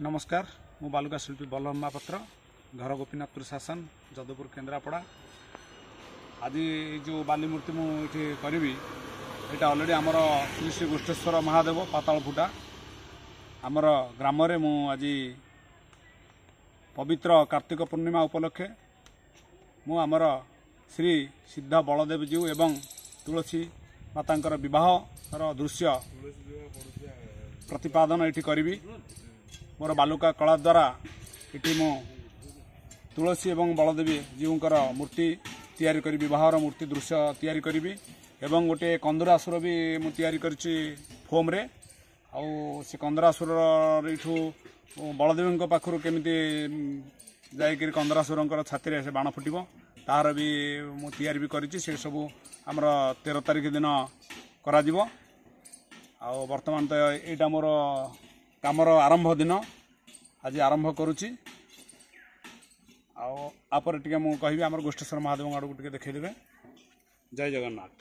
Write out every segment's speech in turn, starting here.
नमस्कार मु बालुका शिल्पी बल्लभ महापात्र घर गोपीनाथपुर शासन जदुपुर केन्द्रापड़ा आज जो बाली मूर्ति मुझे करी यहाँ अलरेडी आमर श्री श्री गोष्ठेश्वर महादेव पाताल फुटा आमर ग्राम रे मु आज पवित्र कार्तिक पूर्णिमा उपलक्षे मु आमर श्री सिद्ध बलदेव जीव एवं तुलसी मातांकर विवाहर दृश्य प्रतिपादन ये करी मोर बालुका कला द्वारा ये मु तुलसी एवं बलदेवी जीवंकर मूर्ति तैयारी करी विवाहर मूर्ति दृश्य तैयारी करी एवं गोटे कंदरासुर भी मु तैयारी करछि फोम रे आउ से कंदरासुर इठू बलदेवी पाखरु केमिति जाइकरी कंदरासुरंकर छाती रे से बाण फुटिबो तार भी मु तैयारी भी करछि से सब हमर 13 तारिख दिन करा जिवो आ वर्तमान तो एटा मोर कामर आरंभ दिन आज आरंभ करुच्ची आपर टे मुझे कहि आम गोष्ठेश्वर महादेव आड़ को देखदेवे। जय जगन्नाथ।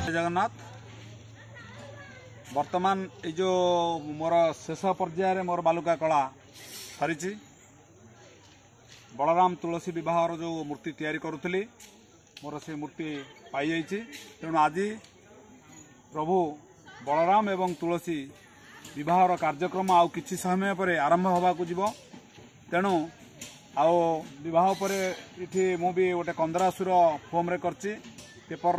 जगन्नाथ। वर्तमान ये जो मोर शेष पर्यायर मोर बालुका कला सरी बलराम तुलसी विवाहर जो मूर्ति तैयारी करुली मोर से मूर्ति पाई जाइए तेणु आज प्रभु बलराम एवं तुलसी विवाहर कार्यक्रम आउ किछि समय पर आरंभ होगा जीव तेणु आउ विवाह पर ये मु भी गोटे कंदरासुर फोम रे करछि पेपर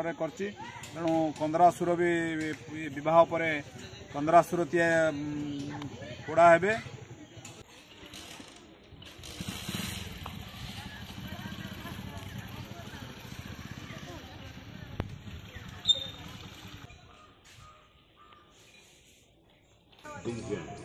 रे करछि तेणु कंदरासुर भी विवाह पर कंदरासुर पोड़ा हेबे। Begin.